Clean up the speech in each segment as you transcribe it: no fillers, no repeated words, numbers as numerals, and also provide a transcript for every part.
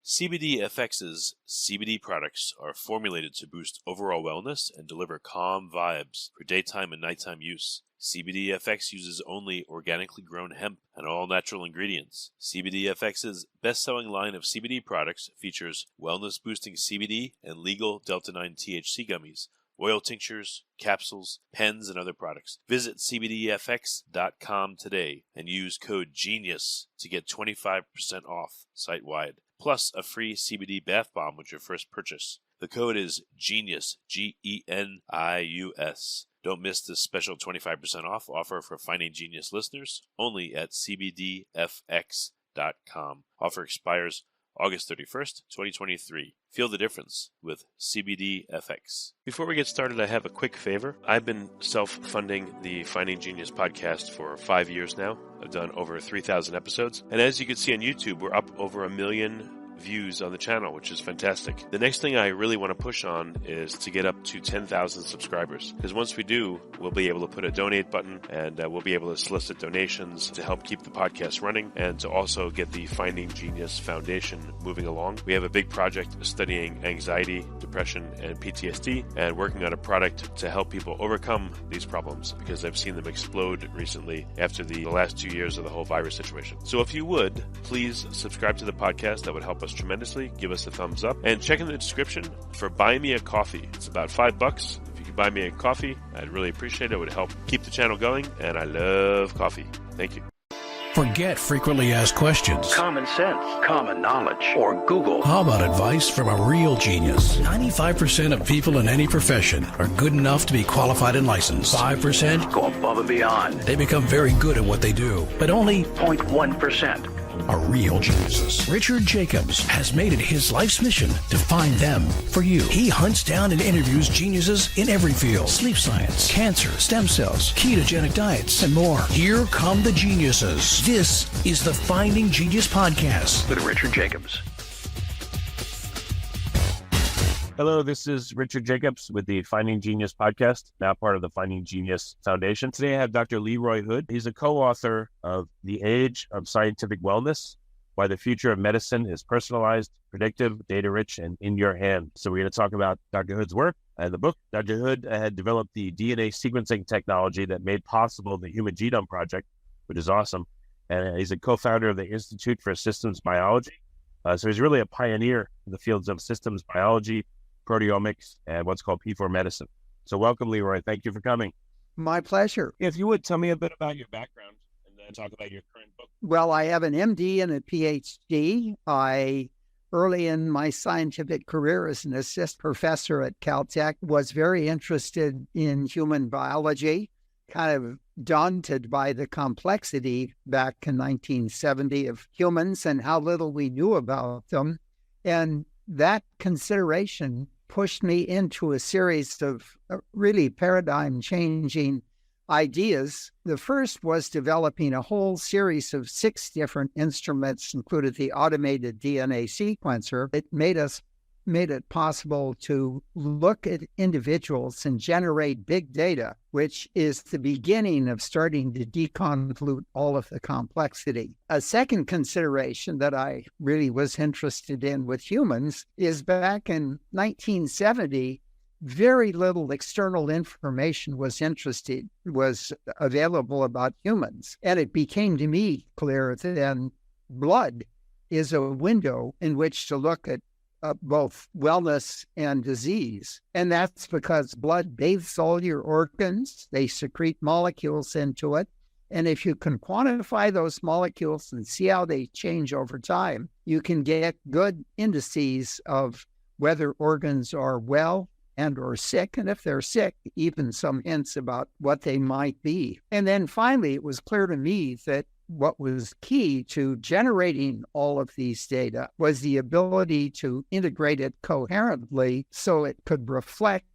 CBDFX's CBD products are formulated to boost overall wellness and deliver calm vibes for daytime and nighttime use. CBDFX uses only organically grown hemp and all-natural ingredients. CBDFX's best-selling line of CBD products features wellness-boosting CBD and legal Delta-9 THC gummies, oil tinctures, capsules, pens, and other products. Visit CBDFX.com today and use code GENIUS to get 25% off site-wide, plus a free CBD bath bomb with your first purchase. The code is GENIUS, GENIUS. Don't miss this special 25% off offer for Finding Genius listeners, only at CBDFX.com. Offer expires August 31st, 2023. Feel the difference with CBDFX. Before we get started, I have a quick favor. I've been self-funding the Finding Genius podcast for 5 years now. I've done over 3,000 episodes. And as you can see on YouTube, we're up over 1 million views on the channel, which is fantastic. The next thing I really want to push on is to get up to 10,000 subscribers, because once we do, we'll be able to put a donate button, and we'll be able to solicit donations to help keep the podcast running and to also get the Finding Genius Foundation moving along. We have a big project studying anxiety, depression, and PTSD, and working on a product to help people overcome these problems, because I've seen them explode recently after the last 2 years of the whole virus situation. So if you would, please subscribe to the podcast. That would help us tremendously. Give us a thumbs up and check in the description for Buy Me a Coffee. It's about $5. If you could buy me a coffee, I'd really appreciate it. It would help keep the channel going, and I love coffee. Thank you. Forget frequently asked questions. Common sense, common knowledge, or Google. How about advice from a real genius? 95% of people in any profession are good enough to be qualified and licensed. 5% go above and beyond. They become very good at what they do, but only 0.1% are real geniuses. Richard Jacobs has made it his life's mission to find them for you. He hunts down and interviews geniuses in every field: sleep science, cancer, stem cells, ketogenic diets, and more. Here come the geniuses. This is the Finding Genius Podcast with Richard Jacobs. Hello, this is Richard Jacobs with the Finding Genius Podcast, now part of the Finding Genius Foundation. Today I have Dr. Leroy Hood. He's a co-author of The Age of Scientific Wellness, Why the Future of Medicine is Personalized, Predictive, Data-Rich, and in Your Hand. So we're going to talk about Dr. Hood's work and the book. Dr. Hood had developed the DNA sequencing technology that made possible the Human Genome Project, which is awesome. And he's a co-founder of the Institute for Systems Biology. So he's really a pioneer in the fields of systems biology, proteomics, and what's called P4 medicine. So welcome, Leroy. Thank you for coming. My pleasure. If you would tell me a bit about your background and then talk about your current book. Well, I have an MD and a PhD. Early in my scientific career as an assistant professor at Caltech, was very interested in human biology, kind of daunted by the complexity back in 1970 of humans and how little we knew about them. And that consideration pushed me into a series of really paradigm-changing ideas. The first was developing a whole series of 6 different instruments, included the automated DNA sequencer. It made it possible to look at individuals and generate big data, which is the beginning of starting to deconvolute all of the complexity. A second consideration that I really was interested in with humans is back in 1970, very little external information was available about humans. And it became to me clear that then blood is a window in which to look at both wellness and disease. And that's because blood bathes all your organs. They secrete molecules into it. And if you can quantify those molecules and see how they change over time, you can get good indices of whether organs are well and or sick. And if they're sick, even some hints about what they might be. And then finally, it was clear to me that what was key to generating all of these data was the ability to integrate it coherently so it could reflect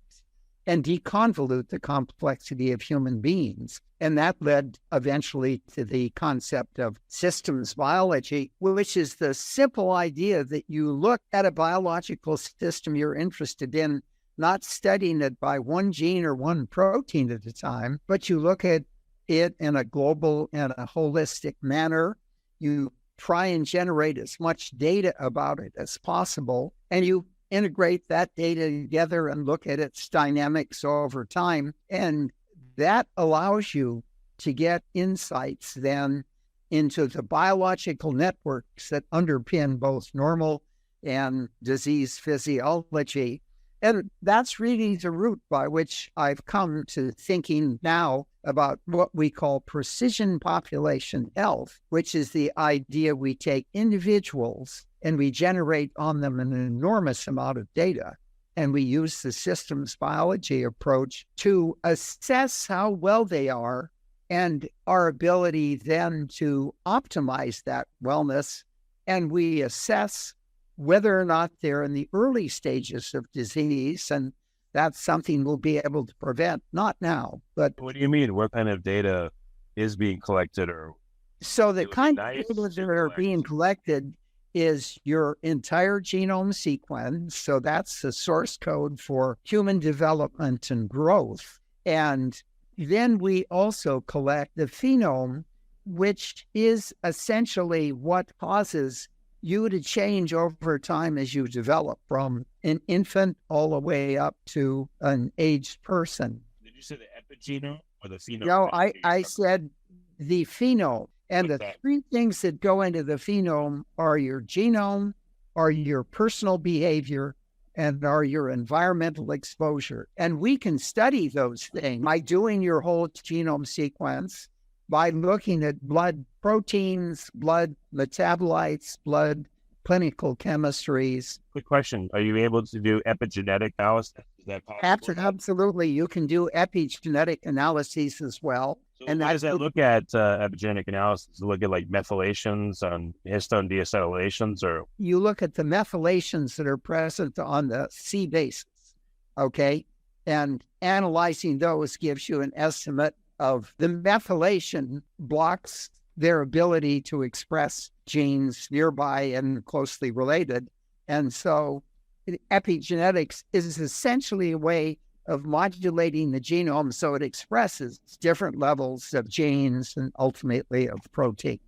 and deconvolute the complexity of human beings. And that led eventually to the concept of systems biology, which is the simple idea that you look at a biological system you're interested in, not studying it by one gene or one protein at a time, but you look at it in a global and a holistic manner. You try and generate as much data about it as possible, and you integrate that data together and look at its dynamics over time. And that allows you to get insights then into the biological networks that underpin both normal and disease physiology. And that's really the route by which I've come to thinking now about what we call precision population health, which is the idea we take individuals and we generate on them an enormous amount of data. And we use the systems biology approach to assess how well they are and our ability then to optimize that wellness. And we assess whether or not they're in the early stages of disease, and that's something we'll be able to prevent, not now, but... What do you mean? What kind of data is being collected? Or so the kind of data that are being collected is your entire genome sequence. So that's the source code for human development and growth. And then we also collect the phenome, which is essentially what causes you to change over time as you develop from an infant all the way up to an aged person. Did you say the epigenome or the phenome? No, I said the phenome. And the three things that go into the phenome are your genome, are your personal behavior, and are your environmental exposure. And we can study those things by doing your whole genome sequence, by looking at blood proteins, blood metabolites, blood clinical chemistries. Quick question. Are you able to do epigenetic analysis? Is that possible? Absolutely. You can do epigenetic analyses as well. So and how does that look at epigenetic analysis? Look at like methylations and histone deacetylations, or? You look at the methylations that are present on the C bases, okay? And analyzing those gives you an estimate of the methylation blocks their ability to express genes nearby and closely related. And so epigenetics is essentially a way of modulating the genome so it expresses different levels of genes and ultimately of proteins.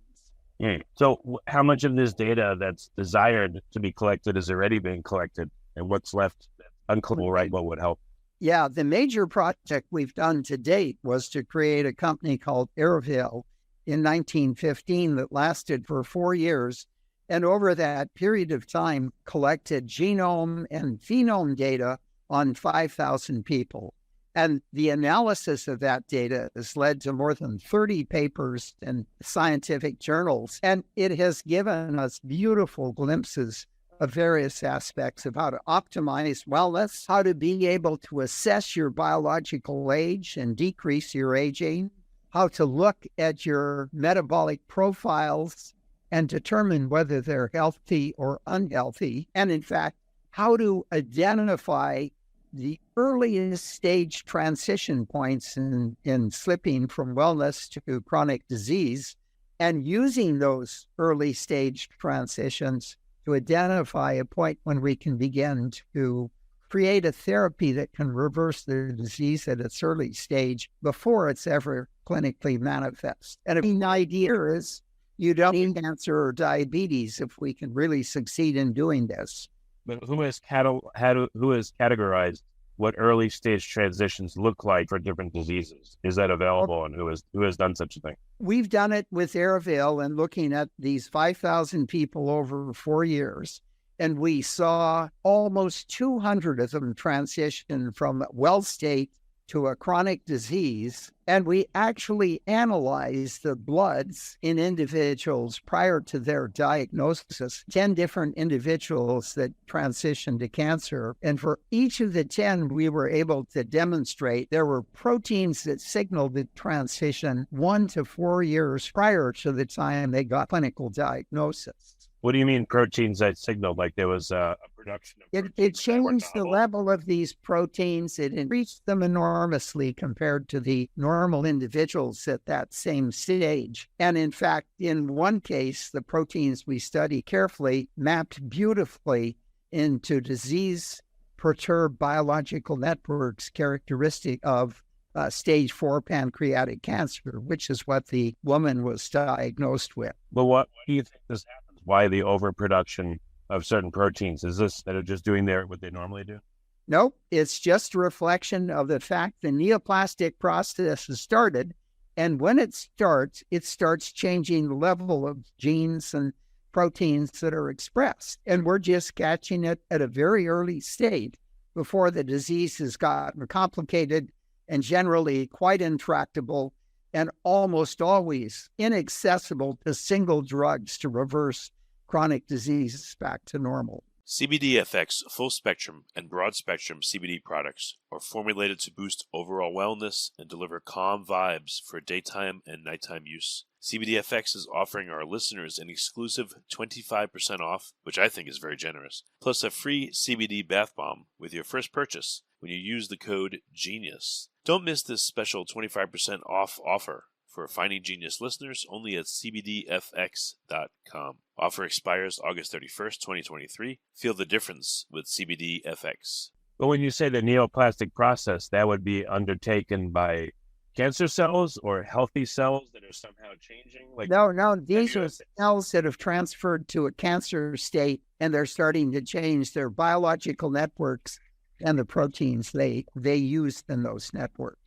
So how much of this data that's desired to be collected is already being collected, and what's left uncollectible, right? What would help? Yeah, the major project we've done to date was to create a company called Airville in 1915 that lasted for 4 years. And over that period of time, collected genome and phenome data on 5,000 people. And the analysis of that data has led to more than 30 papers in scientific journals. And it has given us beautiful glimpses of various aspects of how to optimize wellness, how to be able to assess your biological age and decrease your aging, how to look at your metabolic profiles and determine whether they're healthy or unhealthy, and in fact, how to identify the earliest stage transition points in slipping from wellness to chronic disease, and using those early stage transitions to identify a point when we can begin to create a therapy that can reverse the disease at its early stage before it's ever clinically manifest. And the idea is you don't need cancer or diabetes if we can really succeed in doing this. But who has categorized what early stage transitions look like for different diseases? Is that available, and who has done such a thing? We've done it with Airville and looking at these 5,000 people over 4 years. And we saw almost 200 of them transition from well state to a chronic disease. And we actually analyzed the bloods in individuals prior to their diagnosis, 10 different individuals that transitioned to cancer. And for each of the 10, we were able to demonstrate there were proteins that signaled the transition 1 to 4 years prior to the time they got clinical diagnosis. What do you mean proteins that signaled? Like there was a production of It changed the level of these proteins. It increased them enormously compared to the normal individuals at that same stage. And in fact, in one case, the proteins we studied carefully mapped beautifully into disease-perturbed biological networks characteristic of stage 4 pancreatic cancer, which is what the woman was diagnosed with. But what do you think this happens? Why the overproduction of certain proteins? Is this that are just doing what they normally do? Nope, it's just a reflection of the fact the neoplastic process has started. And when it starts changing the level of genes and proteins that are expressed. And we're just catching it at a very early stage before the disease has gotten complicated and generally quite intractable and almost always inaccessible to single drugs to reverse chronic diseases back to normal. CBD-FX full-spectrum and broad-spectrum CBD products are formulated to boost overall wellness and deliver calm vibes for daytime and nighttime use. CBD-FX is offering our listeners an exclusive 25% off, which I think is very generous, plus a free CBD bath bomb with your first purchase when you use the code GENIUS. Don't miss this special 25% off offer for Finding Genius listeners only at cbdfx.com. Offer expires August 31st, 2023. Feel the difference with CBD-FX. But when you say the neoplastic process, that would be undertaken by cancer cells or healthy cells that are somehow changing? No, these are cells that have transferred to a cancer state, and they're starting to change their biological networks and the proteins they use in those networks.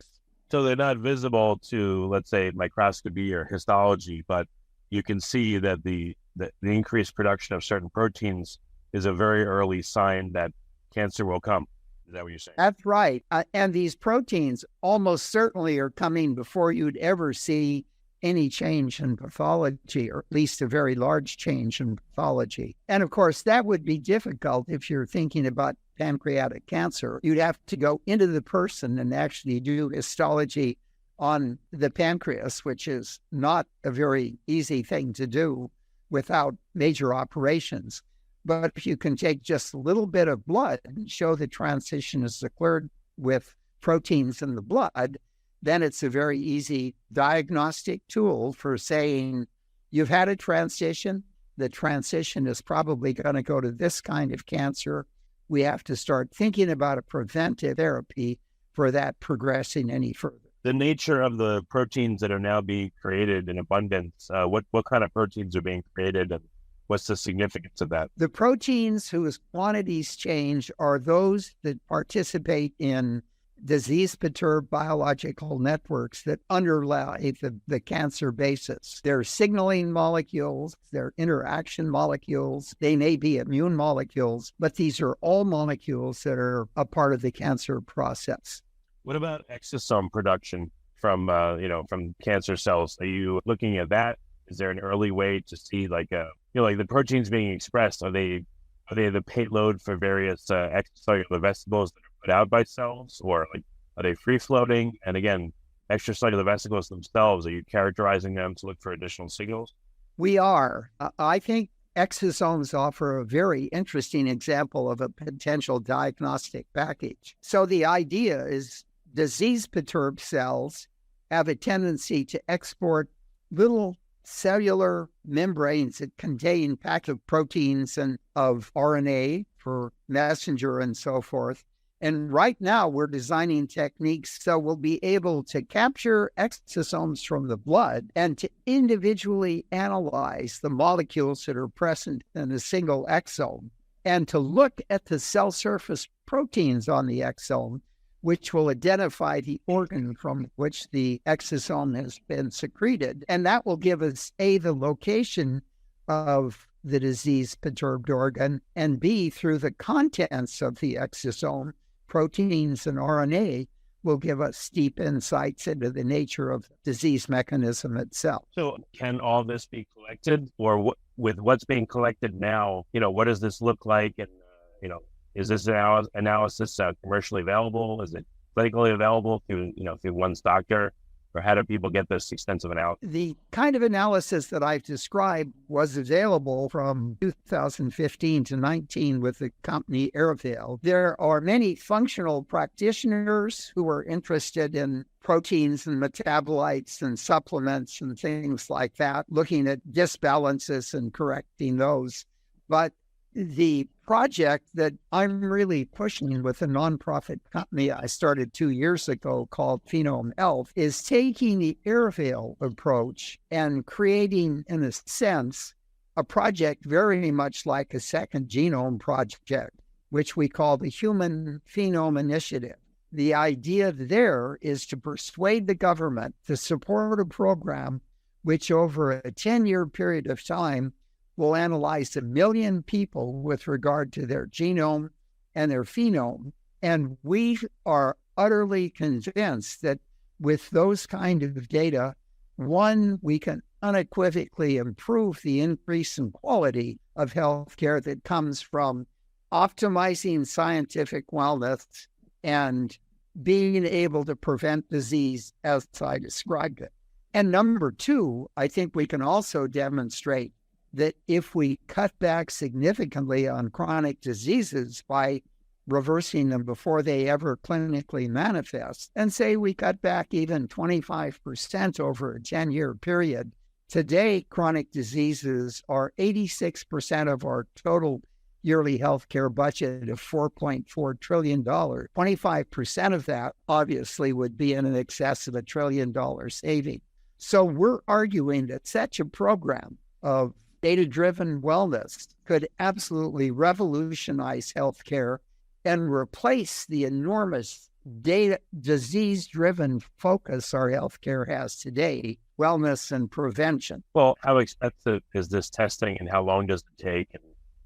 So they're not visible to, let's say, microscopy or histology, but you can see that the increased production of certain proteins is a very early sign that cancer will come. Is that what you're saying? That's right. And these proteins almost certainly are coming before you'd ever see any change in pathology, or at least a very large change in pathology. And of course, that would be difficult if you're thinking about pancreatic cancer. You'd have to go into the person and actually do histology on the pancreas, which is not a very easy thing to do without major operations. But if you can take just a little bit of blood and show the transition is occurred with proteins in the blood, then it's a very easy diagnostic tool for saying you've had a transition. The transition is probably going to go to this kind of cancer. We have to start thinking about a preventive therapy for that progressing any further. The nature of the proteins that are now being created in abundance, what kind of proteins are being created, and what's the significance of that? The proteins whose quantities change are those that participate in disease-perturbed biological networks that underlie the cancer basis. They're signaling molecules, they're interaction molecules, they may be immune molecules, but these are all molecules that are a part of the cancer process. What about exosome production from cancer cells? Are you looking at that? Is there an early way to see like the proteins being expressed? Are they the payload for various extracellular vesicles that are put out by cells, or are they free floating? And again, extracellular vesicles themselves, are you characterizing them to look for additional signals? We are. I think exosomes offer a very interesting example of a potential diagnostic package. So the idea is disease-perturbed cells have a tendency to export little cellular membranes that contain packs of proteins and of RNA for messenger and so forth. And right now we're designing techniques so we'll be able to capture exosomes from the blood and to individually analyze the molecules that are present in a single exome, and to look at the cell surface proteins on the exome, which will identify the organ from which the exosome has been secreted. And that will give us, A, the location of the disease-perturbed organ, and B, through the contents of the exosome, proteins and RNA, will give us deep insights into the nature of the disease mechanism itself. So can all this be collected, or with what's being collected now, what does this look like? And, is this analysis commercially available? Is it clinically available through one's doctor? Or how do people get this extensive analysis? The kind of analysis that I've described was available from 2015 to 19 with the company Airvale. There are many functional practitioners who are interested in proteins and metabolites and supplements and things like that, looking at disbalances and correcting those. But the project that I'm really pushing with a nonprofit company I started 2 years ago called Phenome Health is taking the airveil approach and creating, in a sense, a project very much like a second genome project, which we call the Human Phenome Initiative. The idea there is to persuade the government to support a program which over a 10-year period of time will analyze 1 million people with regard to their genome and their phenome. And we are utterly convinced that with those kind of data, one, we can unequivocally improve the increase in quality of healthcare that comes from optimizing scientific wellness and being able to prevent disease as I described it. And number two, I think we can also demonstrate that if we cut back significantly on chronic diseases by reversing them before they ever clinically manifest, and say we cut back even 25% over a 10-year period, today chronic diseases are 86% of our total yearly healthcare budget of $4.4 trillion. 25% of that obviously would be in excess of $1 trillion saving. So we're arguing that such a program of data-driven wellness could absolutely revolutionize healthcare and replace the enormous disease-driven focus our healthcare has today, wellness and prevention. Well, how expensive is this testing and how long does it take? And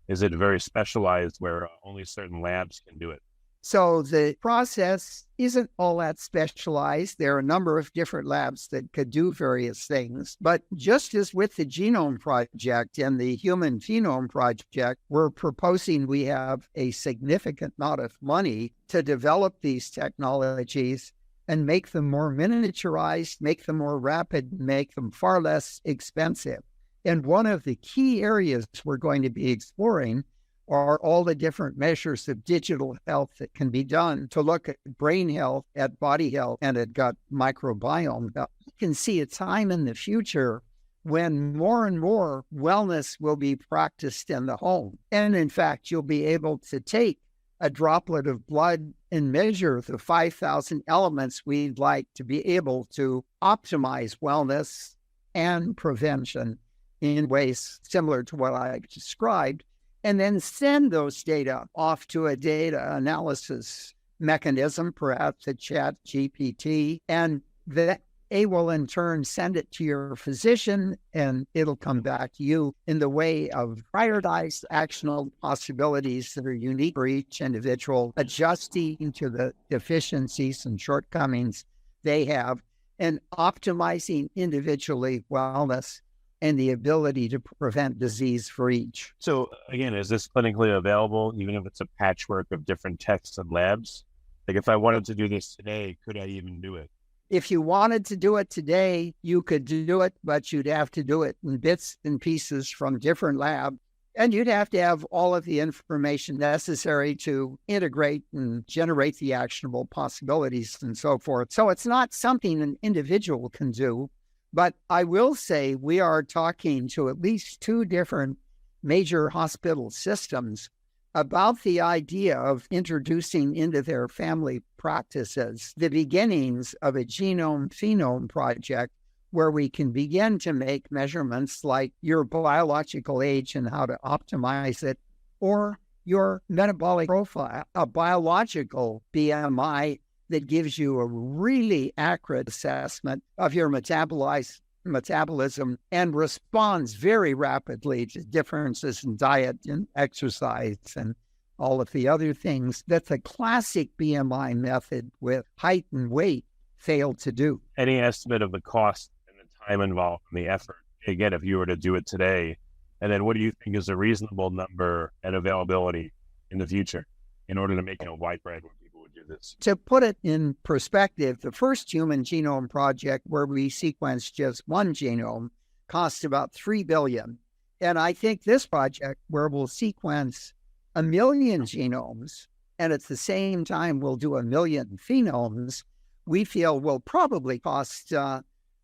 is it very specialized where only certain labs can do it? So the process isn't all that specialized. There are a number of different labs that could do various things. But just as with the Genome Project and the Human Phenome Project, we're proposing we have a significant amount of money to develop these technologies and make them more miniaturized, make them more rapid, make them far less expensive. And one of the key areas we're going to be exploring are all the different measures of digital health that can be done to look at brain health, at body health, and at gut microbiome health. You can see a time in the future when more and more wellness will be practiced in the home. And in fact, you'll be able to take a droplet of blood and measure the 5,000 elements we'd like to be able to optimize wellness and prevention in ways similar to what I described, and then send those data off to a data analysis mechanism, perhaps a chat GPT, and that they will in turn send it to your physician and it'll come back to you in the way of prioritized actionable possibilities that are unique for each individual, adjusting to the deficiencies and shortcomings they have, and optimizing individually wellness and the ability to prevent disease for each. So again, is this clinically available, even if it's a patchwork of different texts and labs? Like if I wanted to do this today, could I even do it? If you wanted to do it today, you could do it, but you'd have to do it in bits and pieces from different labs. And you'd have to have all of the information necessary to integrate and generate the actionable possibilities and so forth. So it's not something an individual can do. But I will say we are talking to at least 2 different major hospital systems about the idea of introducing into their family practices the beginnings of a genome phenome project where we can begin to make measurements like your biological age and how to optimize it, or your metabolic profile, a biological BMI that gives you a really accurate assessment of your metabolism and responds very rapidly to differences in diet and exercise and all of the other things that the classic BMI method with height and weight failed to do. Any estimate of the cost and the time involved and the effort, again, if you were to do it today? And then what do you think is a reasonable number and availability in the future in order to make it widespread where people would do this? To put it in perspective, the first human genome project where we sequenced just one genome cost about $3 billion. And I think this project where we'll sequence 1 million genomes and at the same time we'll do 1 million phenomes, we feel will probably cost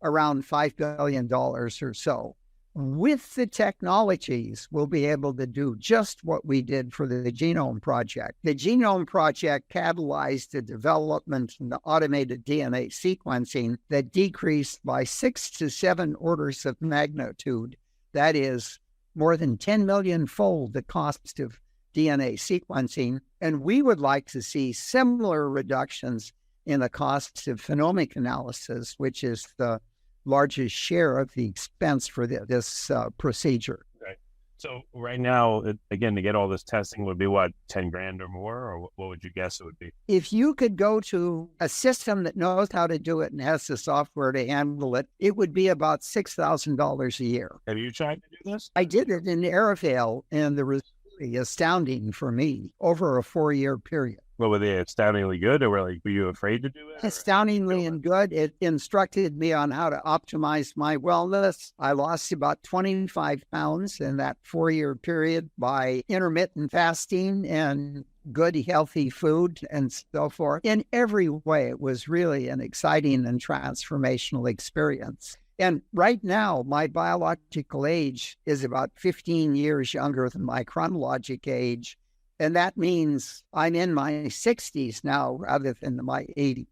around $5 billion or so with the technologies, we'll be able to do just what we did for the Genome Project. The Genome Project catalyzed the development in the automated DNA sequencing that decreased by 6 to 7 orders of magnitude. That is more than 10 million-fold the cost of DNA sequencing. And we would like to see similar reductions in the costs of phenomic analysis, which is the largest share of the expense for this procedure. Right. So right now, again, to get all this testing would be what, 10 grand or more, or what would you guess it would be? If you could go to a system that knows how to do it and has the software to handle it, it would be about $6,000 a year. Have you tried to do this? I did it in Airvale, and the results were really astounding for me over a 4-year period. Well, were they astoundingly good, or were you afraid to do it? Astoundingly and good. It instructed me on how to optimize my wellness. I lost about 25 pounds in that 4-year period by intermittent fasting and good, healthy food and so forth. In every way, it was really an exciting and transformational experience. And right now, my biological age is about 15 years younger than my chronologic age. And that means I'm in my 60s now rather than my 80s.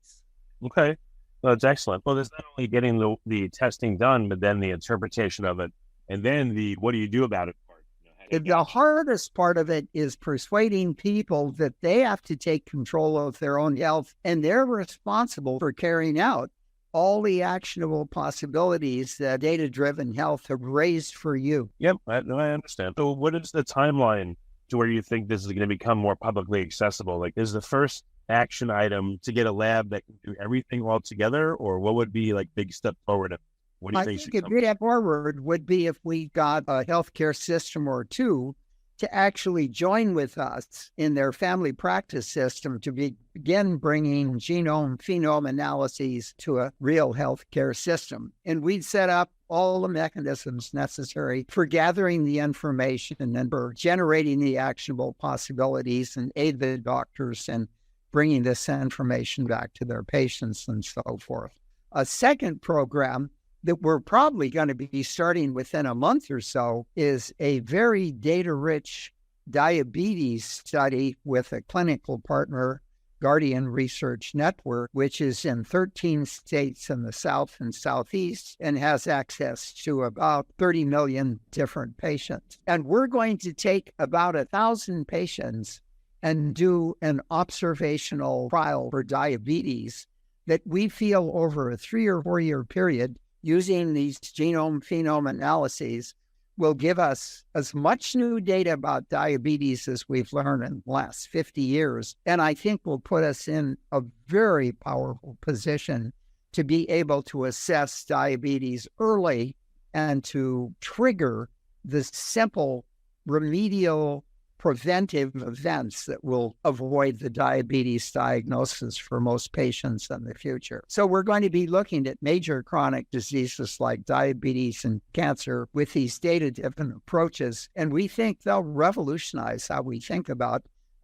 Okay. Well, that's excellent. Well, there's not only getting the testing done, but then the interpretation of it. And then what do you do about it part? The hardest part of it is persuading people that they have to take control of their own health, and they're responsible for carrying out all the actionable possibilities that data-driven health have raised for you. Yep, I understand. So what is the timeline to where you think this is going to become more publicly accessible? Like, is the first action item to get a lab that can do everything all together, or what would be like big step forward? What do you think? I think a big step forward would be if we got a healthcare system or two to actually join with us in their family practice system to begin bringing genome, phenome analyses to a real healthcare system. And we'd set up all the mechanisms necessary for gathering the information and for generating the actionable possibilities and aid the doctors in bringing this information back to their patients and so forth. A second program that we're probably going to be starting within a month or so is a very data-rich diabetes study with a clinical partner, Guardian Research Network, which is in 13 states in the South and Southeast and has access to about 30 million different patients. And we're going to take about 1,000 patients and do an observational trial for diabetes that we feel over a 3 or 4 year period using these genome phenome analyses will give us as much new data about diabetes as we've learned in the last 50 years. And I think will put us in a very powerful position to be able to assess diabetes early and to trigger the simple remedial preventive events that will avoid the diabetes diagnosis for most patients in the future. So we're going to be looking at major chronic diseases like diabetes and cancer with these data-driven approaches, and we think they'll revolutionize how we think about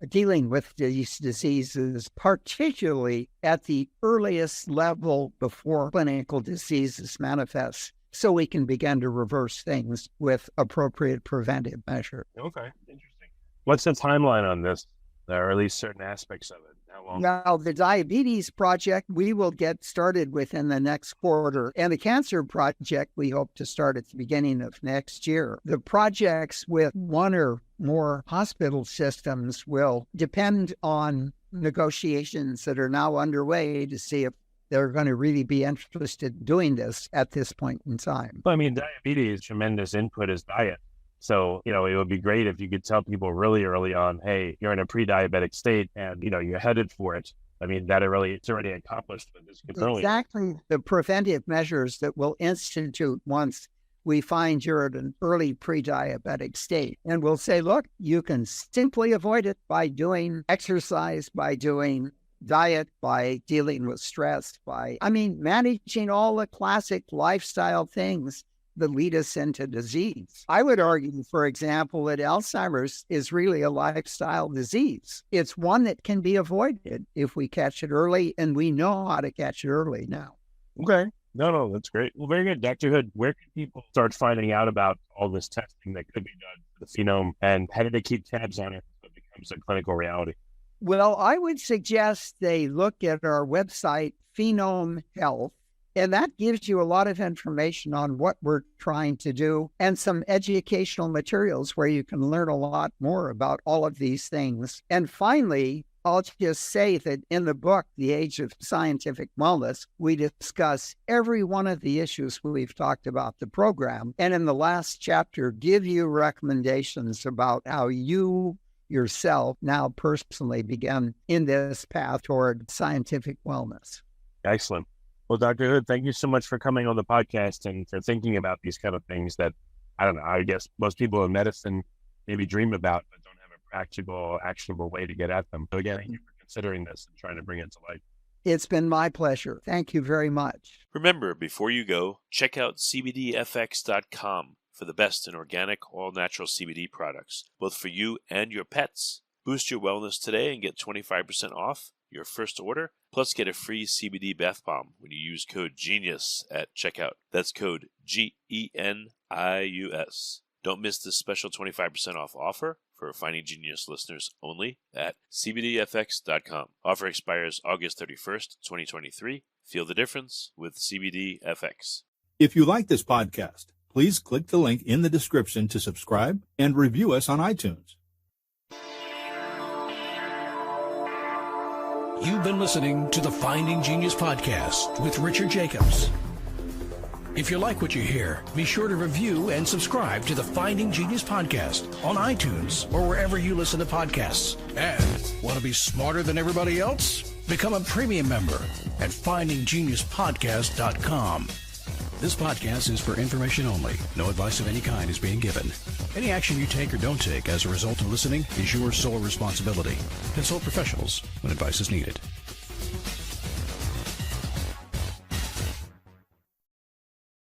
dealing with these diseases, particularly at the earliest level before clinical diseases manifest, so we can begin to reverse things with appropriate preventive measures. Okay, interesting. What's the timeline on this, or at least certain aspects of it? How long? Now, the diabetes project, we will get started within the next quarter. And the cancer project, we hope to start at the beginning of next year. The projects with one or more hospital systems will depend on negotiations that are now underway to see if they're going to really be interested in doing this at this point in time. Well, I mean, diabetes, tremendous input is diet. So, it would be great if you could tell people really early on, hey, you're in a pre-diabetic state and, you're headed for it. I mean, it's already accomplished with this early. Exactly the preventive measures that we'll institute once we find you're at an early pre-diabetic state. And we'll say, look, you can simply avoid it by doing exercise, by doing diet, by dealing with stress, managing all the classic lifestyle things that lead us into disease. I would argue, for example, that Alzheimer's is really a lifestyle disease. It's one that can be avoided if we catch it early, and we know how to catch it early now. Okay. No, that's great. Well, very good. Dr. Hood, where can people start finding out about all this testing that could be done for the phenome, and how do they keep tabs on it so it becomes a clinical reality? Well, I would suggest they look at our website, Phenome Health, and that gives you a lot of information on what we're trying to do and some educational materials where you can learn a lot more about all of these things. And finally, I'll just say that in the book, The Age of Scientific Wellness, we discuss every one of the issues we've talked about the program. And in the last chapter, give you recommendations about how you yourself now personally begin in this path toward scientific wellness. Excellent. Well, Dr. Hood, thank you so much for coming on the podcast and for thinking about these kind of things that, I don't know, I guess most people in medicine maybe dream about, but don't have a practical, actionable way to get at them. So again, thank you for considering this and trying to bring it to light. It's been my pleasure. Thank you very much. Remember, before you go, check out cbdfx.com for the best in organic, all-natural CBD products, both for you and your pets. Boost your wellness today and get 25% off your first order, plus get a free CBD bath bomb when you use code GENIUS at checkout. That's code GENIUS. Don't miss this special 25% off offer for Finding Genius listeners only at cbdfx.com. Offer expires August 31st, 2023. Feel the difference with CBDFX. If you like this podcast, please click the link in the description to subscribe and review us on iTunes. You've been listening to the Finding Genius podcast with Richard Jacobs. If you like what you hear, be sure to review and subscribe to the Finding Genius podcast on iTunes or wherever you listen to podcasts. And want to be smarter than everybody else? Become a premium member at findinggeniuspodcast.com. This podcast is for information only. No advice of any kind is being given. Any action you take or don't take as a result of listening is your sole responsibility. Consult professionals when advice is needed.